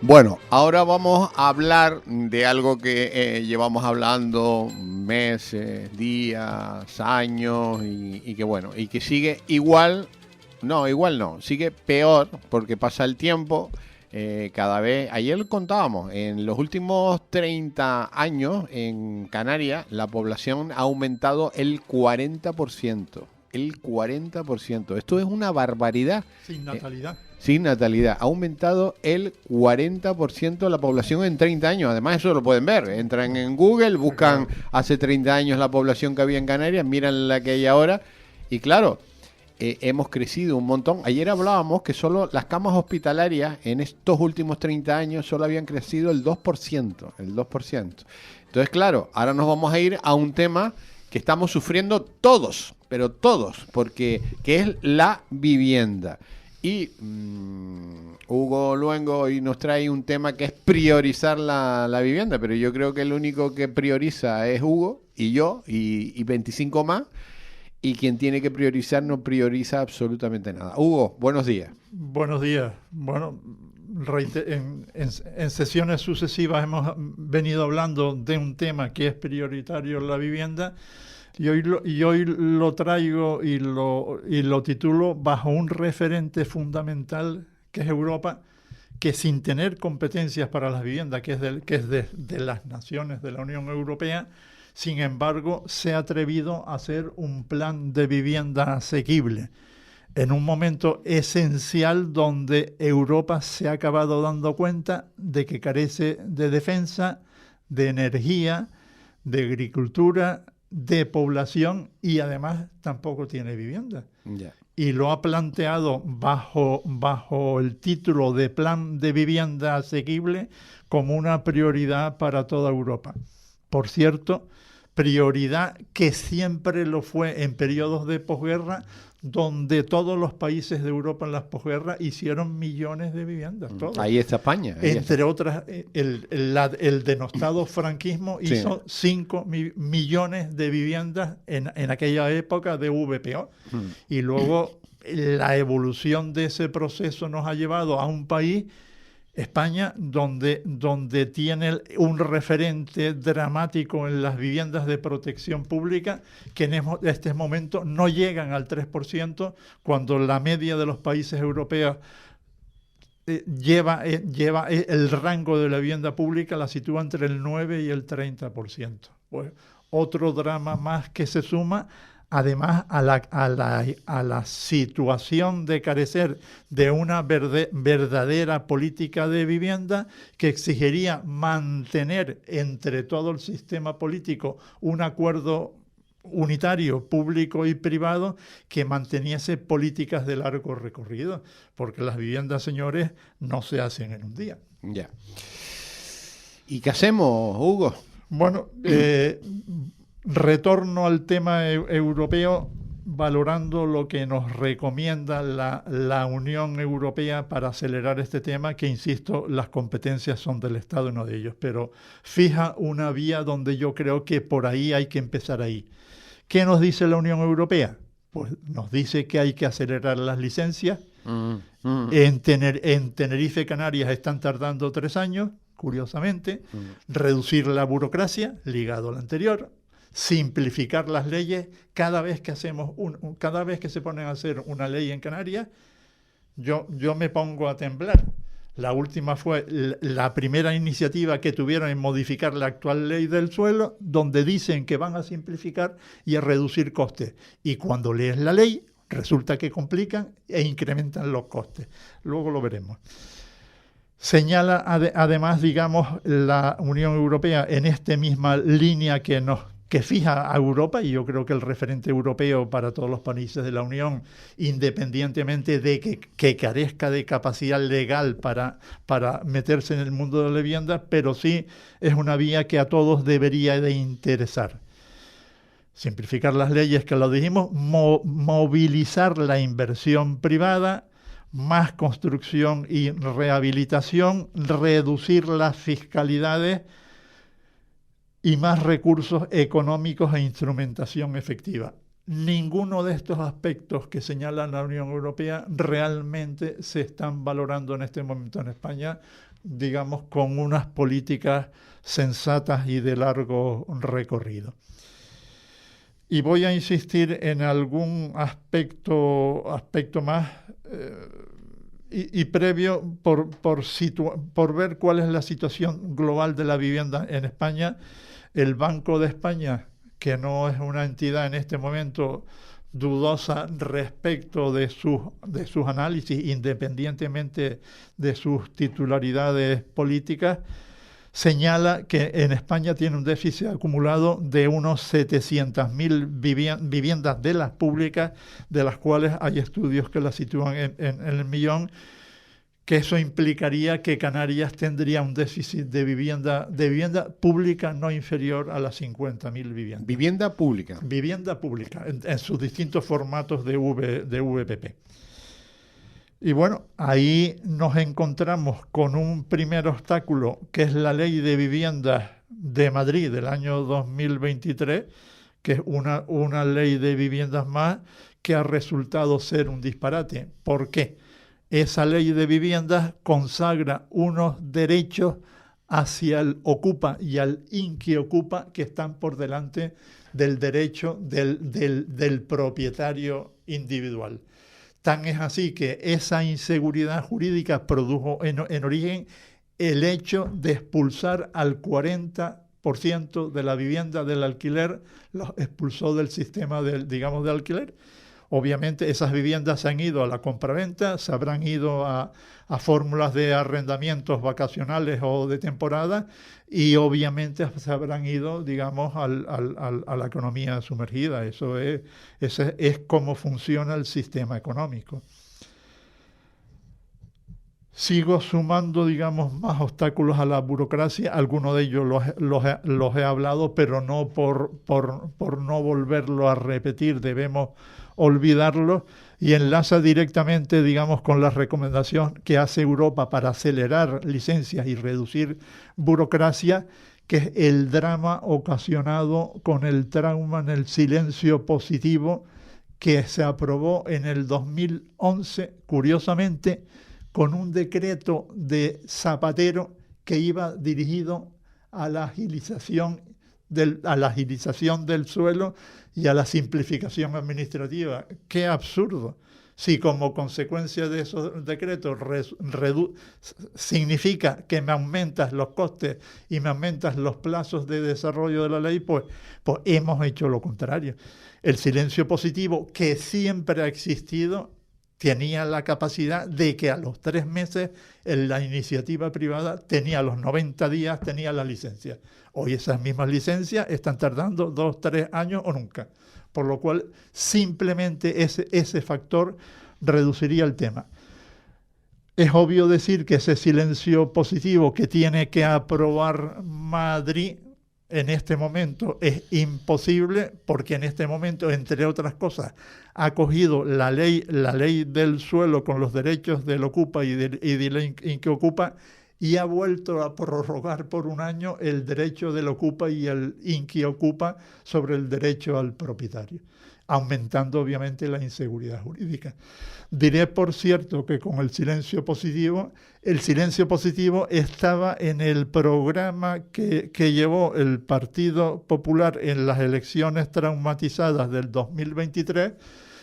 Bueno, ahora vamos a hablar de algo que llevamos hablando meses, días, años y que bueno, y que sigue igual, no, sigue peor porque pasa el tiempo, cada vez, ayer contábamos, en los últimos 30 años en Canarias la población ha aumentado el 40%. El 40%. Esto es una barbaridad. Sin natalidad. Sin natalidad. Ha aumentado el 40% la población en 30 años. Además, eso lo pueden ver. Entran en Google, buscan hace 30 años la población que había en Canarias, miran la que hay ahora. Y claro, hemos crecido un montón. Ayer hablábamos que solo las camas hospitalarias en estos últimos 30 años solo habían crecido el 2%. El 2%. Entonces, claro, ahora nos vamos a ir a un tema que estamos sufriendo todos, pero todos, porque que es la vivienda. Y Hugo Luengo hoy nos trae un tema que es priorizar la vivienda, pero yo creo que el único que prioriza es Hugo y yo y 25 más, y quien tiene que priorizar no prioriza absolutamente nada. Hugo, buenos días. Buenos días. Bueno, en sesiones sucesivas hemos venido hablando de un tema que es prioritario en la vivienda. Y hoy lo traigo y lo titulo bajo un referente fundamental que es Europa, que sin tener competencias para las viviendas, que es de las naciones de la Unión Europea, sin embargo se ha atrevido a hacer un plan de vivienda asequible en un momento esencial donde Europa se ha acabado dando cuenta de que carece de defensa, de energía, de agricultura, de población, y además tampoco tiene vivienda. Yeah. Y lo ha planteado bajo el título de Plan de Vivienda Asequible como una prioridad para toda Europa. Por cierto, prioridad que siempre lo fue en periodos de posguerra, donde todos los países de Europa en las posguerras hicieron millones de viviendas. Todos. Ahí está España. Entre otras, el denostado franquismo hizo 5 millones de viviendas en aquella época de VPO. Y luego la evolución de ese proceso nos ha llevado a un país, España, donde tiene un referente dramático en las viviendas de protección pública, que en este momento no llegan al 3%, cuando la media de los países europeos lleva el rango de la vivienda pública, la sitúa entre el 9 y el 30%. Pues otro drama más que se suma, además a la situación de carecer de una verdadera política de vivienda, que exigiría mantener entre todo el sistema político un acuerdo unitario, público y privado, que manteniese políticas de largo recorrido, porque las viviendas, señores, no se hacen en un día. Ya. ¿Y qué hacemos, Hugo? Bueno, retorno al tema europeo, valorando lo que nos recomienda la Unión Europea para acelerar este tema, que, insisto, las competencias son del Estado y no de ellos, pero fija una vía donde yo creo que por ahí hay que empezar ahí. ¿Qué nos dice la Unión Europea? Pues nos dice que hay que acelerar las licencias. En Tenerife, Canarias, están tardando 3 años, curiosamente. Reducir la burocracia, ligado a lo anterior. Simplificar las leyes. Cada vez que se ponen a hacer una ley en Canarias, yo me pongo a temblar. La última fue la primera iniciativa que tuvieron en modificar la actual ley del suelo, donde dicen que van a simplificar y a reducir costes. Y cuando lees la ley, resulta que complican e incrementan los costes. Luego lo veremos. Señala además, digamos, la Unión Europea en esta misma línea que fija a Europa, y yo creo que el referente europeo para todos los países de la Unión, independientemente de que carezca de capacidad legal para meterse en el mundo de la vivienda, pero sí es una vía que a todos debería de interesar. Simplificar las leyes, que lo dijimos, movilizar la inversión privada, más construcción y rehabilitación, reducir las fiscalidades y más recursos económicos e instrumentación efectiva. Ninguno de estos aspectos que señala la Unión Europea realmente se están valorando en este momento en España digamos, con unas políticas sensatas y de largo recorrido. Y voy a insistir en algún aspecto más y previo por ver cuál es la situación global de la vivienda en España. El Banco de España, que no es una entidad en este momento dudosa respecto de sus análisis, independientemente de sus titularidades políticas, señala que en España tiene un déficit acumulado de unos 700.000 viviendas de las públicas, de las cuales hay estudios que las sitúan en el millón, que eso implicaría que Canarias tendría un déficit de vivienda pública no inferior a las 50.000 viviendas. Vivienda pública. Vivienda pública, en sus distintos formatos de VPP. Y bueno, ahí nos encontramos con un primer obstáculo, que es la Ley de Viviendas de Madrid del año 2023, que es una ley de viviendas más que ha resultado ser un disparate. ¿Por qué? Esa ley de viviendas consagra unos derechos hacia el ocupa y al inquiocupa que están por delante del derecho del propietario individual. Tan es así que esa inseguridad jurídica produjo en origen el hecho de expulsar al 40% de la vivienda del alquiler, los expulsó del sistema de alquiler. Obviamente esas viviendas se han ido a la compraventa, se habrán ido a fórmulas de arrendamientos vacacionales o de temporada y obviamente se habrán ido, digamos, a la economía sumergida. Ese es cómo funciona el sistema económico. Sigo sumando, digamos, más obstáculos a la burocracia. Algunos de ellos los he hablado, pero no por no volverlo a repetir, debemos olvidarlo, y enlaza directamente, digamos, con la recomendación que hace Europa para acelerar licencias y reducir burocracia, que es el drama ocasionado con el trauma en el silencio positivo que se aprobó en el 2011, curiosamente, con un decreto de Zapatero que iba dirigido a la agilización del suelo y a la simplificación administrativa. ¡Qué absurdo! Si como consecuencia de esos decretos significa que me aumentas los costes y me aumentas los plazos de desarrollo de la ley, pues hemos hecho lo contrario. El silencio positivo, que siempre ha existido, tenía la capacidad de que a los 3 meses la iniciativa privada tenía a los 90 días, tenía la licencia. Hoy esas mismas licencias están tardando 2, 3 años o nunca. Por lo cual simplemente ese factor reduciría el tema. Es obvio decir que ese silencio positivo que tiene que aprobar Madrid en este momento es imposible, porque en este momento, entre otras cosas, ha cogido la ley del suelo con los derechos del ocupa y del inquiocupa y ha vuelto a prorrogar por 1 año el derecho del ocupa y el inquiocupa sobre el derecho al propietario, aumentando obviamente la inseguridad jurídica. Diré, por cierto, que con el silencio positivo estaba en el programa que llevó el Partido Popular en las elecciones traumatizadas del 2023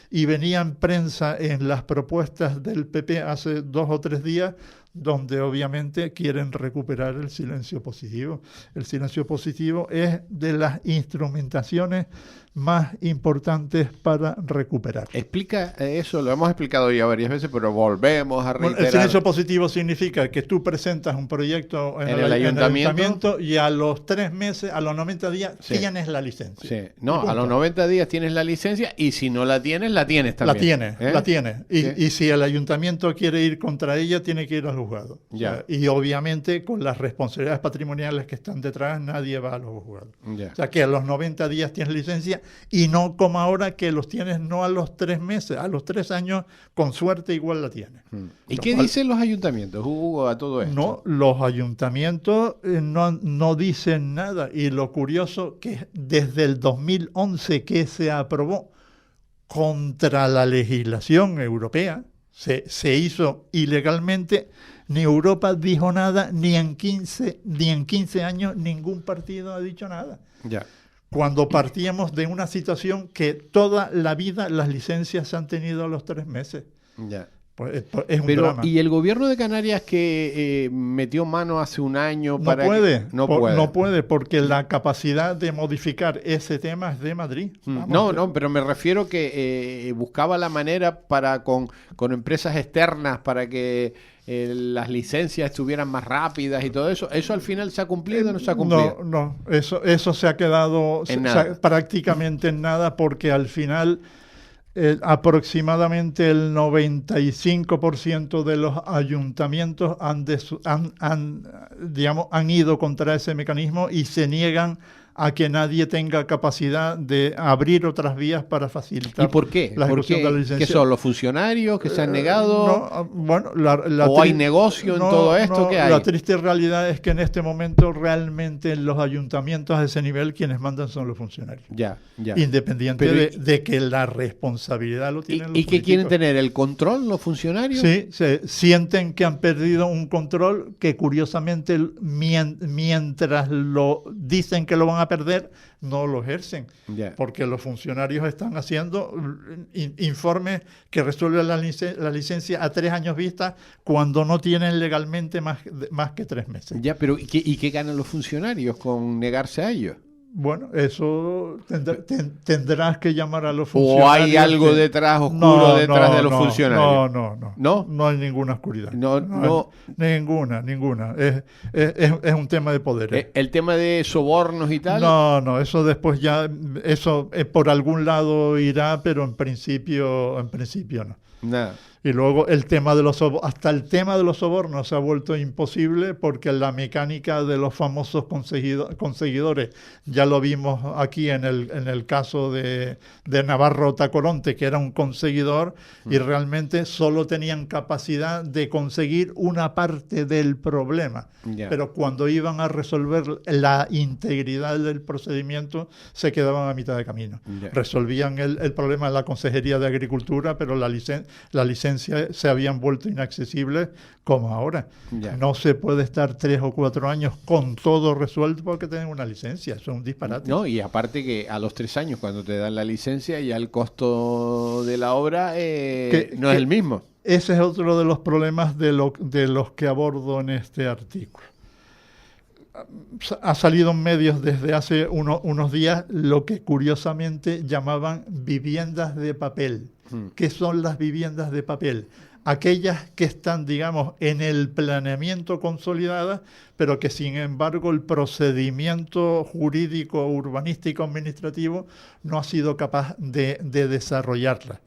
y venía en prensa en las propuestas del PP hace 2 o 3 días, donde obviamente quieren recuperar el silencio positivo. El silencio positivo es de las instrumentaciones más importantes para recuperar. Explica eso, lo hemos explicado ya varias veces, pero volvemos a reiterar. El silencio positivo significa que tú presentas un proyecto en el ayuntamiento y a los 3 meses, a los 90 días, tienes la licencia. Sí. No, a los 90 días tienes la licencia y si no la tienes, la tienes también. La tienes. Y si el ayuntamiento quiere ir contra ella, tiene que ir al juzgado. Ya. Y obviamente con las responsabilidades patrimoniales que están detrás, nadie va a los juzgados. Ya. O sea que a los 90 días tienes licencia y no como ahora que los tienes no a los 3 meses, a los 3 años con suerte igual la tienes. ¿Y qué dicen los ayuntamientos, Hugo, a todo esto? No, los ayuntamientos no dicen nada, y lo curioso que desde el 2011 que se aprobó contra la legislación europea, se hizo ilegalmente, ni Europa dijo nada, ni en 15 años ningún partido ha dicho nada. Ya. Cuando partíamos de una situación que toda la vida las licencias se han tenido a los 3 meses. Ya. Pues es un Pero, drama. ¿y el gobierno de Canarias que metió mano hace un año No para puede, que... No puede. No puede, porque la capacidad de modificar ese tema es de Madrid. No, pero me refiero que buscaba la manera para con empresas externas para que las licencias estuvieran más rápidas y todo eso. ¿Eso al final se ha cumplido o no se ha cumplido? No, eso se ha quedado prácticamente en nada, porque al final aproximadamente el 95% de los ayuntamientos han ido contra ese mecanismo y se niegan a que nadie tenga capacidad de abrir otras vías para facilitar. ¿Y por qué? La ejecución de la licencia. ¿Qué son los funcionarios que se han negado? Bueno, ¿O hay negocio en todo esto? ¿Qué hay? La triste realidad es que en este momento realmente en los ayuntamientos a ese nivel quienes mandan son los funcionarios. Ya. Independiente de que la responsabilidad lo tienen los políticos. ¿Y qué quieren tener? ¿El control los funcionarios? Sí, se sienten que han perdido un control que curiosamente mientras lo dicen que lo van a perder, no lo ejercen, porque los funcionarios están haciendo informes que resuelven la licencia a 3 años vista cuando no tienen legalmente más que 3 meses. Ya, pero ¿y qué ganan los funcionarios con negarse a ello? Bueno, eso tendrás que llamar a los funcionarios. ¿O hay algo detrás, oscuro detrás de los funcionarios? No hay ninguna oscuridad. No. Ninguna. Es un tema de poder. ¿El tema de sobornos y tal? No, eso después ya, eso por algún lado irá, pero en principio no. Nada. Y luego hasta el tema de los sobornos se ha vuelto imposible, porque la mecánica de los famosos conseguidores, ya lo vimos aquí en el caso de Navarro Tacoronte, que era un conseguidor y realmente solo tenían capacidad de conseguir una parte del problema. Pero cuando iban a resolver la integridad del procedimiento, se quedaban a mitad de camino. Resolvían el problema en la Consejería de Agricultura, pero la licencia se habían vuelto inaccesibles como ahora. No se puede estar 3 o 4 años con todo resuelto porque tienen una licencia. Eso es un disparate. No, y aparte que a los 3 años, cuando te dan la licencia, ya el costo de la obra no es el mismo. Ese es otro de los problemas de los que abordo en este artículo. Ha salido en medios desde hace unos días lo que curiosamente llamaban viviendas de papel. ¿Qué son las viviendas de papel? Aquellas que están, digamos, en el planeamiento consolidadas, pero que sin embargo el procedimiento jurídico, urbanístico, administrativo no ha sido capaz de desarrollarlas.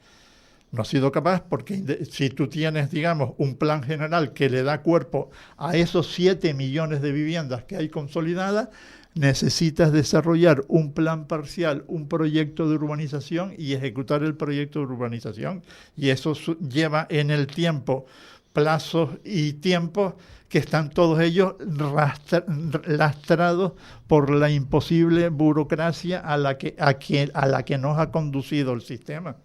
No ha sido capaz porque si tú tienes, digamos, un plan general que le da cuerpo a esos 7 millones de viviendas que hay consolidadas, necesitas desarrollar un plan parcial, un proyecto de urbanización y ejecutar el proyecto de urbanización. Y eso lleva en el tiempo plazos y tiempos que están todos ellos lastrados por la imposible burocracia a la que nos ha conducido el sistema.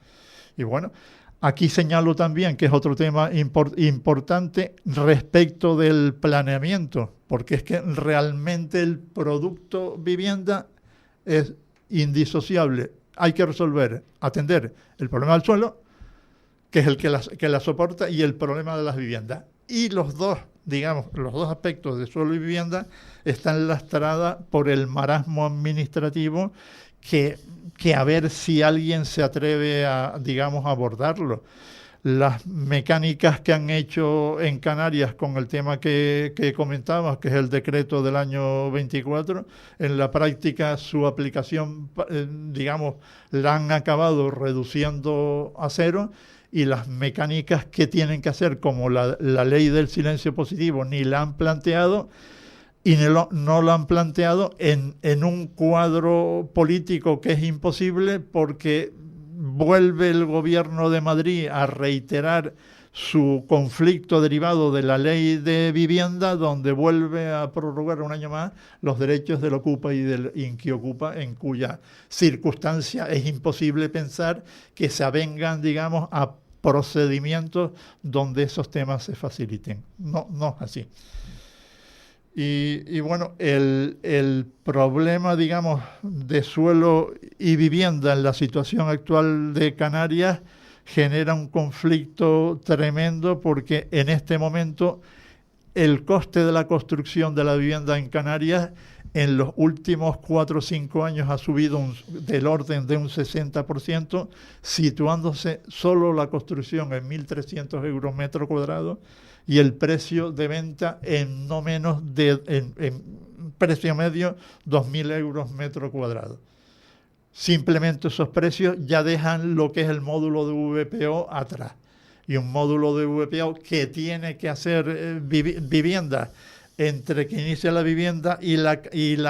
Y bueno, aquí señalo también que es otro tema importante respecto del planeamiento, porque es que realmente el producto vivienda es indisociable. Hay que atender el problema del suelo, que es el que la soporta, y el problema de las viviendas. Y los dos aspectos de suelo y vivienda están lastradas por el marasmo administrativo que a ver si alguien se atreve a abordarlo. Las mecánicas que han hecho en Canarias con el tema que comentábamos, que es el decreto del año 24, en la práctica su aplicación, la han acabado reduciendo a cero, y las mecánicas que tienen que hacer, como la ley del silencio positivo, ni la han planteado. Y no lo han planteado en un cuadro político que es imposible, porque vuelve el gobierno de Madrid a reiterar su conflicto derivado de la ley de vivienda, donde vuelve a prorrogar un año más los derechos del ocupa y del inquiocupa, en cuya circunstancia es imposible pensar que se avengan, procedimientos donde esos temas se faciliten. No, no es así. Y bueno, el problema, digamos, de suelo y vivienda en la situación actual de Canarias genera un conflicto tremendo, porque en este momento el coste de la construcción de la vivienda en Canarias en los últimos 4 o 5 años ha subido del orden de un 60%, situándose solo la construcción en 1.300 euros metro cuadrado y el precio de venta en no menos de, en precio medio, 2.000 euros metro cuadrado. Simplemente esos precios ya dejan lo que es el módulo de VPO atrás. Y un módulo de VPO que tiene que hacer vivienda, entre que inicia la vivienda y la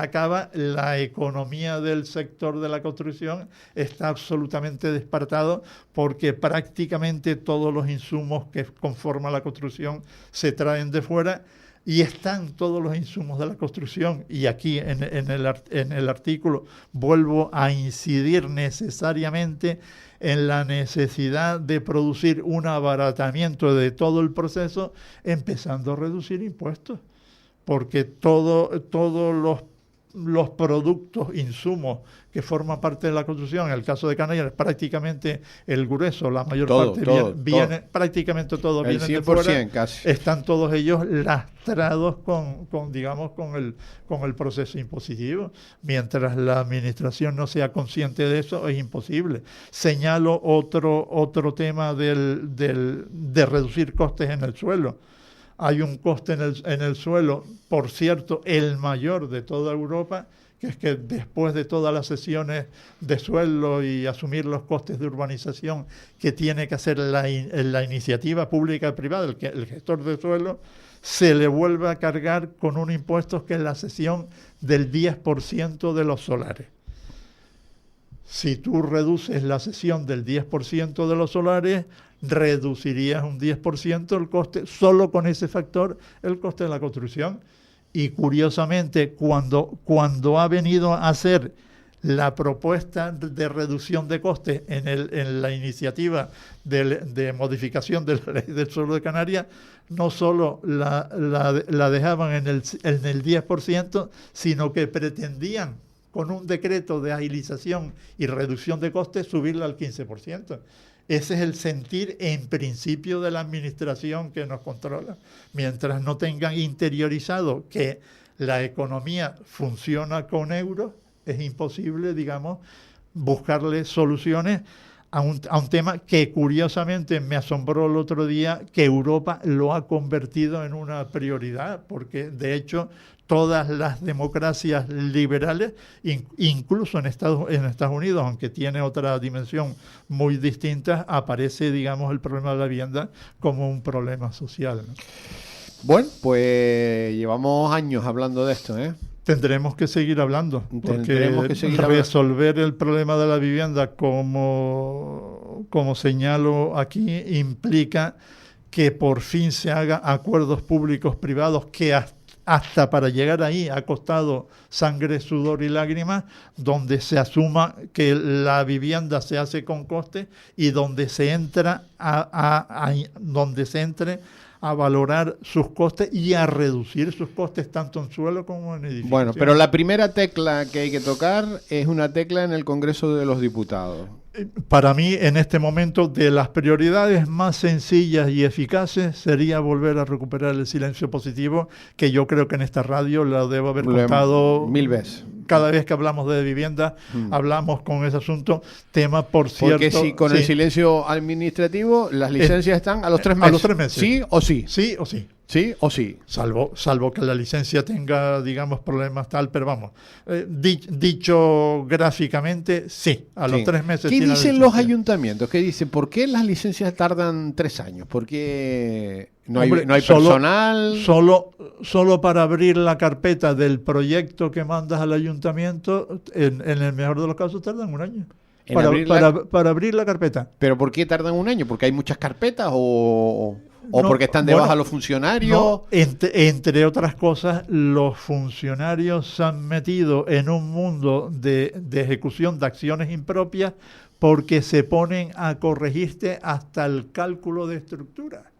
acaba, la economía del sector de la construcción está absolutamente despertado, porque prácticamente todos los insumos que conforman la construcción se traen de fuera, y están todos los insumos de la construcción. Y aquí en el artículo vuelvo a incidir necesariamente en la necesidad de producir un abaratamiento de todo el proceso, empezando a reducir impuestos, porque todos los productos, insumos que forman parte de la construcción, en el caso de Canarias, prácticamente el grueso, la mayor parte viene prácticamente todo viene de fuera, casi. Están todos ellos lastrados con el proceso impositivo. Mientras la administración no sea consciente de eso, es imposible. Señalo otro tema de reducir costes en el suelo. Hay un coste en el suelo, por cierto, el mayor de toda Europa, que es que después de todas las sesiones de suelo y asumir los costes de urbanización que tiene que hacer la iniciativa pública y privada, el gestor de suelo, se le vuelve a cargar con un impuesto que es la cesión del 10% de los solares. Si tú reduces la cesión del 10% de los solares, reducirías un 10% el coste, solo con ese factor, el coste de la construcción. Y curiosamente, cuando ha venido a hacer la propuesta de reducción de costes en la iniciativa de modificación de la ley del suelo de Canarias, no solo la dejaban en el 10%, sino que pretendían, con un decreto de agilización y reducción de costes, subirla al 15%. Ese es el sentir en principio de la administración que nos controla. Mientras no tengan interiorizado que la economía funciona con euros, es imposible, digamos, buscarle soluciones a un tema que curiosamente me asombró el otro día, que Europa lo ha convertido en una prioridad, porque de hecho todas las democracias liberales, incluso en Estados Unidos, aunque tiene otra dimensión muy distinta, aparece, digamos, el problema de la vivienda como un problema social, ¿no? Bueno, pues llevamos años hablando de esto, ¿eh? Tendremos que seguir hablando, porque resolver el problema de la vivienda, como señalo aquí, implica que por fin se hagan acuerdos públicos privados, que hasta para llegar ahí ha costado sangre, sudor y lágrimas, donde se asuma que la vivienda se hace con coste y donde se entra a valorar sus costes y a reducir sus costes tanto en suelo como en edificios. Bueno, pero la primera tecla que hay que tocar es una tecla en el Congreso de los Diputados. Para mí, en este momento, de las prioridades más sencillas y eficaces sería volver a recuperar el silencio positivo, que yo creo que en esta radio lo debo haber contado 1000 veces. Cada vez que hablamos de vivienda, hablamos con ese asunto, tema, por cierto... Porque si con el silencio administrativo, las licencias están a los 3 meses. A los 3 meses. ¿Sí o sí? Sí o sí. ¿Sí o sí? Salvo que la licencia tenga, digamos, problemas tal, pero vamos, dicho gráficamente, sí, a los 3 meses. ¿Qué dicen los ayuntamientos? ¿Qué dicen? ¿Por qué las licencias tardan 3 años? ¿Por qué no hay personal? Solo para abrir la carpeta del proyecto que mandas al ayuntamiento, en el mejor de los casos tardan 1 año. Para abrir la carpeta. ¿Pero por qué tardan 1 año? ¿Porque hay muchas carpetas o ¿O porque están de baja bueno, los funcionarios? No, entre otras cosas, los funcionarios se han metido en un mundo de ejecución de acciones impropias porque se ponen a corregirte hasta el cálculo de estructura,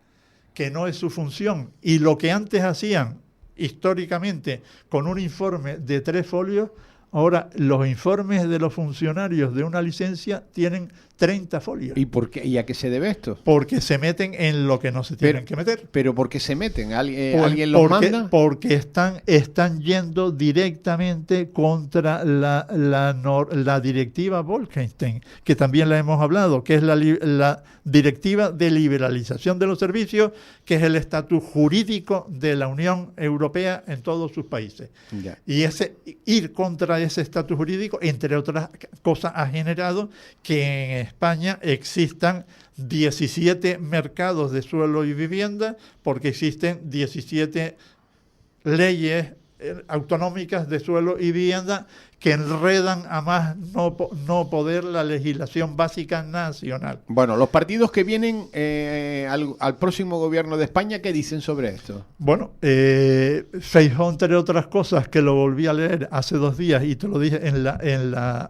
que no es su función. Y lo que antes hacían históricamente con un informe de 3 folios, ahora los informes de los funcionarios de una licencia tienen 30 folios. ¿Y por qué? ¿Y a qué se debe esto? Porque se meten en lo que no se tienen que meter. ¿Pero por qué se meten? ¿Alguien los manda? Porque están yendo directamente contra la directiva Bolkestein, que también la hemos hablado, que es la directiva de liberalización de los servicios, que es el estatus jurídico de la Unión Europea en todos sus países. Ya. Y ir contra ese estatus jurídico, entre otras cosas, ha generado que en España existan 17 mercados de suelo y vivienda, porque existen 17 leyes autonómicas de suelo y vivienda que enredan a más no poder la legislación básica nacional. Bueno, los partidos que vienen al próximo gobierno de España, ¿qué dicen sobre esto? Bueno, Feijóo, entre otras cosas, que lo volví a leer hace 2 días y te lo dije en la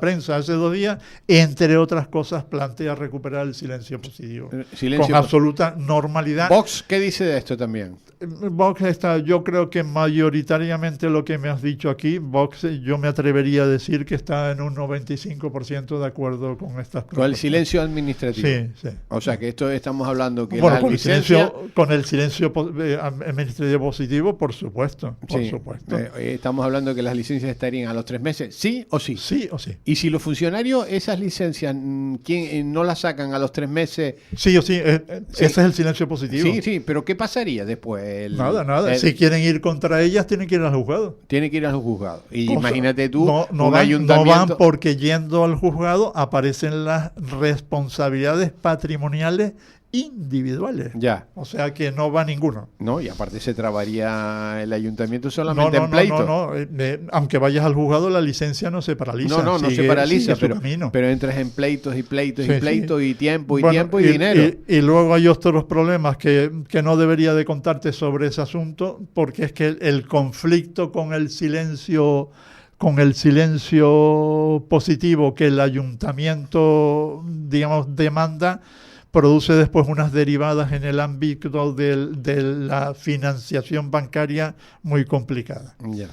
prensa hace 2 días, entre otras cosas plantea recuperar el silencio positivo. Con absoluta normalidad. Vox, ¿qué dice de esto también? Vox yo creo que mayoritariamente lo que me has dicho aquí, Vox, yo me atrevería a decir que está en un 95% de acuerdo con estas propuestas. Con el silencio administrativo. Sí, sí. O sea, que esto estamos hablando que bueno, la licencia... con el silencio administrativo positivo, por supuesto. Sí, estamos hablando que las licencias estarían a los 3 meses, ¿sí o sí? Sí o sí. Y si los funcionarios, esas licencias, no las sacan a los 3 meses... Sí o sí, ese es el silencio positivo. Sí, sí, pero ¿qué pasaría después? Nada. Si quieren ir contra ellas, tienen que ir al juzgado. Tienen que ir al juzgado. Y imagínate tú, no van porque yendo al juzgado aparecen las responsabilidades patrimoniales individuales. Ya. O sea que no va ninguno. No, y aparte se trabaría el ayuntamiento solamente en pleito. No. Aunque vayas al juzgado, la licencia no se paraliza. No se paraliza, pero entras en pleitos y pleitos y pleitos y tiempo y dinero. Y luego hay otros problemas que no debería de contarte sobre ese asunto, porque es que el conflicto con el silencio positivo que el ayuntamiento, digamos, demanda, produce después unas derivadas en el ámbito de la financiación bancaria muy complicadas. Yeah.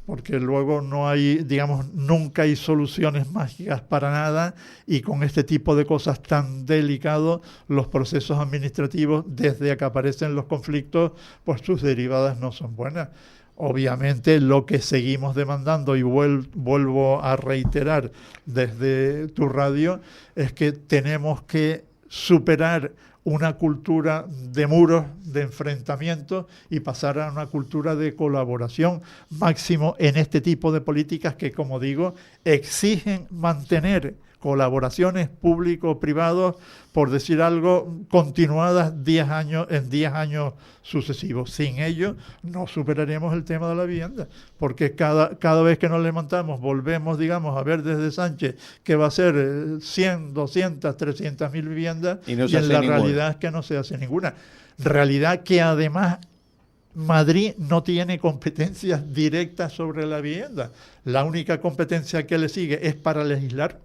Porque luego nunca hay soluciones mágicas para nada, y con este tipo de cosas tan delicados, los procesos administrativos, desde que aparecen los conflictos, pues sus derivadas no son buenas. Obviamente lo que seguimos demandando, y vuelvo a reiterar desde tu radio, es que tenemos que superar una cultura de muros, de enfrentamiento, y pasar a una cultura de colaboración, máximo en este tipo de políticas que, como digo, exigen mantener colaboraciones público-privados, por decir algo, continuadas en 10 años sucesivos. Sin ello no superaremos el tema de la vivienda, porque cada vez que nos levantamos volvemos, digamos, a ver desde Sánchez que va a ser 100, 200, 300 mil viviendas, y en la realidad es que no se hace ninguna. Realidad que además Madrid no tiene competencias directas sobre la vivienda. La única competencia que le sigue es para legislar.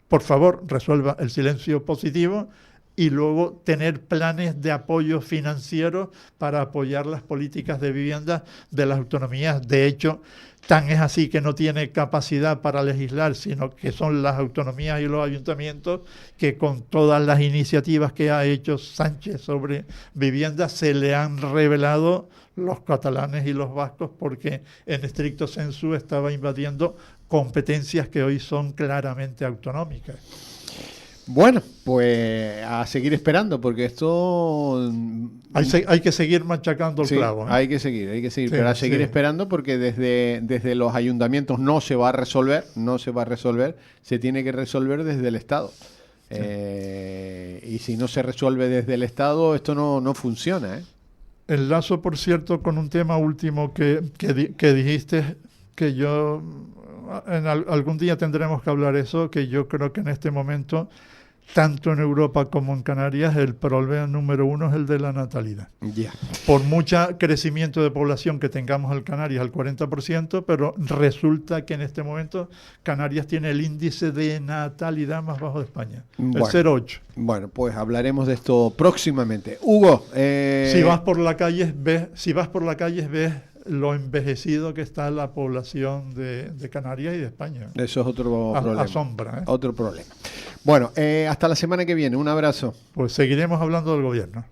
Por favor, resuelva el silencio positivo, y luego tener planes de apoyo financiero para apoyar las políticas de vivienda de las autonomías. De hecho, tan es así que no tiene capacidad para legislar, sino que son las autonomías y los ayuntamientos que, con todas las iniciativas que ha hecho Sánchez sobre vivienda, se le han revelado los catalanes y los vascos, porque en estricto sensu estaba invadiendo competencias que hoy son claramente autonómicas. Bueno, pues a seguir esperando, porque esto... Hay que seguir machacando el clavo. Hay que seguir, pero a seguir esperando, porque desde los ayuntamientos no se va a resolver, se tiene que resolver desde el Estado. Y si no se resuelve desde el Estado, esto no funciona. Enlazo, por cierto, con un tema último que dijiste, que yo... algún día tendremos que hablar eso, que yo creo que en este momento tanto en Europa como en Canarias, el problema número uno es el de la natalidad. Ya. Por mucho crecimiento de población que tengamos en Canarias, al 40%, pero resulta que en este momento Canarias tiene el índice de natalidad más bajo de España, el 0,8. Bueno, pues hablaremos de esto próximamente. Hugo, si vas por la calle ves lo envejecido que está la población de Canarias y de España. Eso es otro problema. Asombra, ¿eh? Otro problema. Bueno, hasta la semana que viene. Un abrazo. Pues seguiremos hablando del gobierno.